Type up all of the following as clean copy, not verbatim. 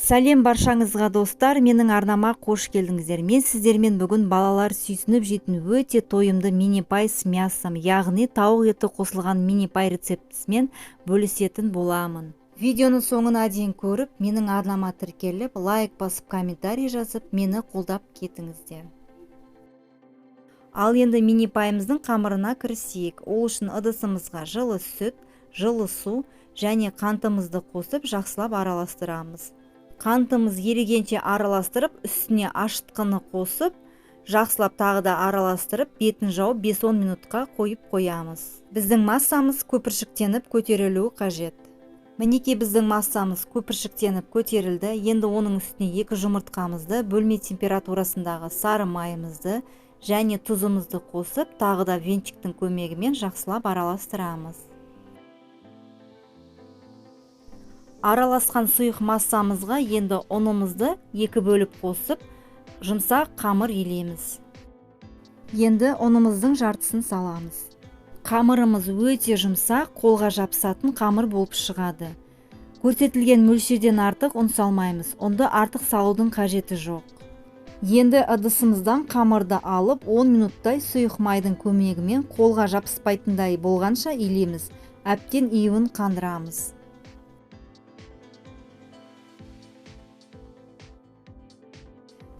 Сәлем баршаңызға достар, менің арнама қош келдіңіздер. Мен сіздермен бүгін балалар сүйсініп жейтін өте тойымды мини-пай с мясом, яғни тауық еті қосылған мини-пай рецептісімен бөлісетін боламын. Видеоны соңына дейін көріп, менің арнама тіркеліп, лайк басып, комментарий жазып, мені қолдап кетіңіздер. Ал енді мини-пайымыздың қамырына кірісейік. Ол үшін ыдысымызға жылы сүт, жылы су және қантымызды қосып жақсылап араластырамыз. Қантымыз ерігенше араластырып, үстіне ашытқыны қосып, жақсылап тағы да араластырып, бетін жауып 5-10 минутқа қойып қоямыз. Біздің массамыз көпіршіктеніп көтерілуі қажет. Мінекей біздің массамыз көпіршіктеніп көтерілді. Енді оның үстіне 2 жұмыртқамызды, бөлме температурасындағы сары майымызды және тұзымызды қосып, тағы да венчиктің көмегімен жақсылап араластырамыз. Араласқан сұйық массамызға енді ұнымызды 2 бөліп қосып, жұмсақ қамыр елейміз. Енді ұнымыздың жартысын саламыз. Қамырымыз өте жұмсақ, қолға жабысатын қамыр болып шығады. Көрсетілген мөлшерден артық ұн салмаймыз. Ұнды артық салудың қажеті жоқ. Енді ыдысымыздан қамырды алып, 10 минуттай сұйық майдың көмегімен қолға жабыспайтындай болғанша илейміз. Әбден июін қандырамыз.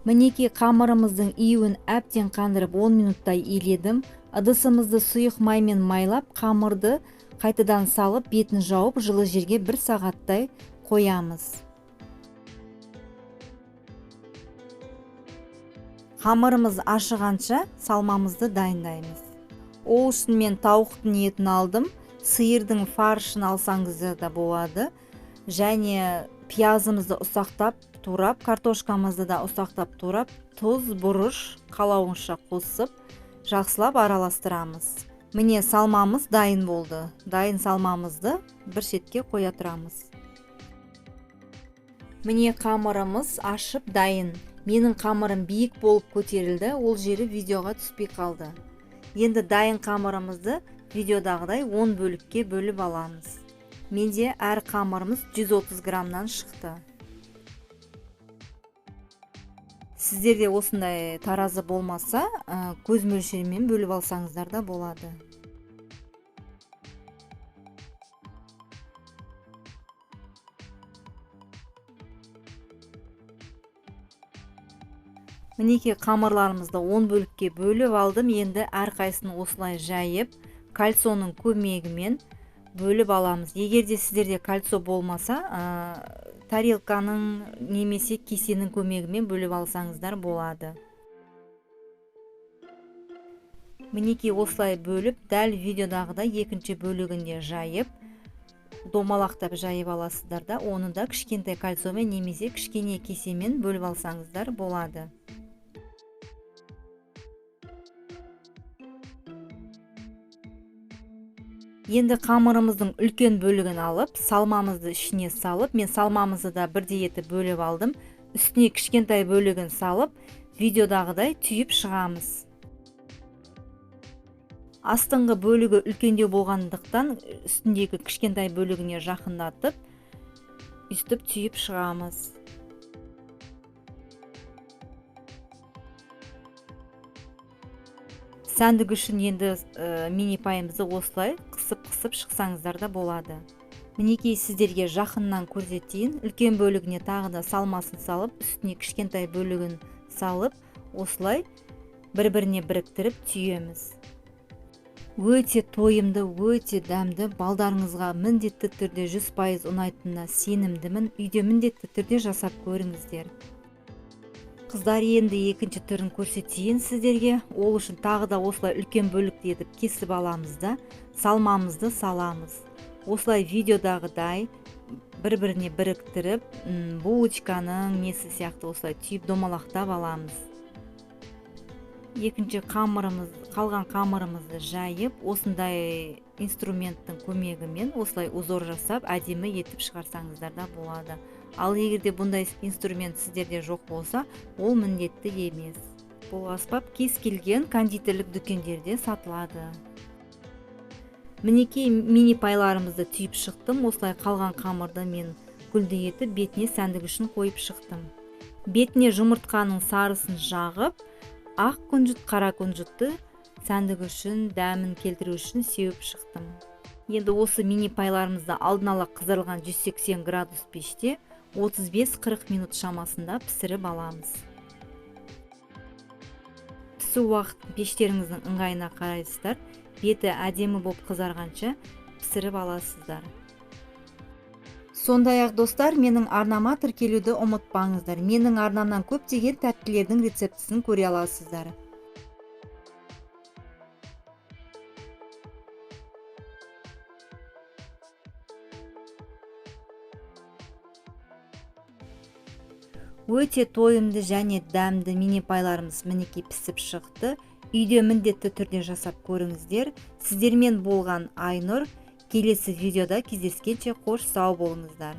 Мінекей қамырымыздың июін әбден қандырып 10 минуттай иледім. Ыдысымызды сұйық маймен майлап, қамырды қайтадан салып, бетін жауып, жылы жерге 1 сағаттай қоямыз. Қамырымыз ашығанша салмамызды дайындаймыз. Ол үшін мен тауықтың етін алдым. Сиырдың фаршын алсаңыз да болады. Және пиязымызды ұсақтап турап, картошкамызды да ұсақтап турап, тұз, бұрыш қалауыңызша қосып, жақсылап араластырамыз. Міне салмамыз дайын болды. Дайын салмамызды бір шетке қоя тұрамыз. Міне қамырымыз ашып дайын. Менің қамырым биік болып көтерілді, ол жері видеоға түспей қалды. Енді дайын қамырымызды видеодағыдай 10 бөлікке бөліп аламыз. Менде әр қамырымыз 130 граммнан шықты. Сіздерде осындай таразы болмаса, көз мөлшерімен бөліп алсаңыздар да болады. Мінекей қамырларымызды 10 бөлікке бөліп алдым. Енді әрқайсысын осылай жайып, кальцоның көмегімен бөліп аламыз. Егерде сіздерде кальцо болмаса, тарелканың немесе кесенің көмегімен бөліп алсаңыздар болады. Мінекей осылай бөліп, дәл видеодағыдай екінші бөлігінде жайып, домалақтап жайып аласыздар да, оны да кішкентай кальцомен немесе кішкене кесемен бөліп алсаңыздар болады. Енді қамырымыздың үлкен бөлігін алып, салмамызды ішіне салып, мен салмамызды да бірдей етіп бөліп алдым. Үстіне кішкентай бөлігін салып, видеодағыдай түйіп шығамыз. Астыңғы бөлігі үлкендеу болғандықтан, үстіндегі кішкентай бөлігіне жақындатып, үстіп түйіп шығамыз. Сәндік үшін енді мини-пайымызды осылай қысып шықсаңыздар да болады. Мінекей сіздерге жақыннан көрсетейін. Үлкен бөлігіне тағы да салмасын салып, үстіне кішкентай бөлігін салып, осылай бір-біріне біріктіріп түйеміз. Өте тойымды, өте дәмді, балдарыңызға міндетті түрде 100% ұнайтынына сенімдімін. Үйде міндетті түрде жасап көріңіздер. Қыздар, енді екінші түрін көрсетейін сіздерге. Ол үшін тағы да осылай үлкен бөлікті етіп кесіп аламыз да, салмамызды саламыз. Осылай видеодағыдай бір-біріне біріктіріп, булочканың несі сияқты осылай түйіп домалақтап аламыз. Екінші қалған қамырымызды жайып, осындай инструменттің көмегімен осылай узор жасап, әдемі етіп шығарсаңыздар да болады. Ал егерде бұндай инструмент сіздерде жоқ болса, ол міндетті емес. Бұл аспап кез келген кондитерлік дүкендерде сатылады. Мінекей мини-пайларымызды түйіп шықтым. Осылай қалған қамырды мен гүлді етіп бетіне сәндігішін қойып шықтым. Бетіне жұмыртқаның сарысын жағып, ақ күнжіт қара күнжітті сәндігішін дәмін келтіру үшін сеуіп шықтым. Енді осы мини пайларымызды алдын ала қыздырылған 180 градус пеште 35-40 минут шамасында пісіріп аламыз. Пісу уақытын пештеріңіздің ыңғайына қарайсыздар. Беті әдемі болып қызарғанша пісіріп аласыздар. Сондай-ақ достар, менің арнама тіркелуді ұмытпаңыздар. Менің арнамнан көптеген тәттілердің рецептісін көре аласыздар. Өте тойымды және дәмді мини пайларымыз мінекей пісіп шықты. Үйде міндетті түрде жасап көріңіздер. Сіздермен болған Айнұр. Келесі видеода кездескенше қош сау болыңыздар.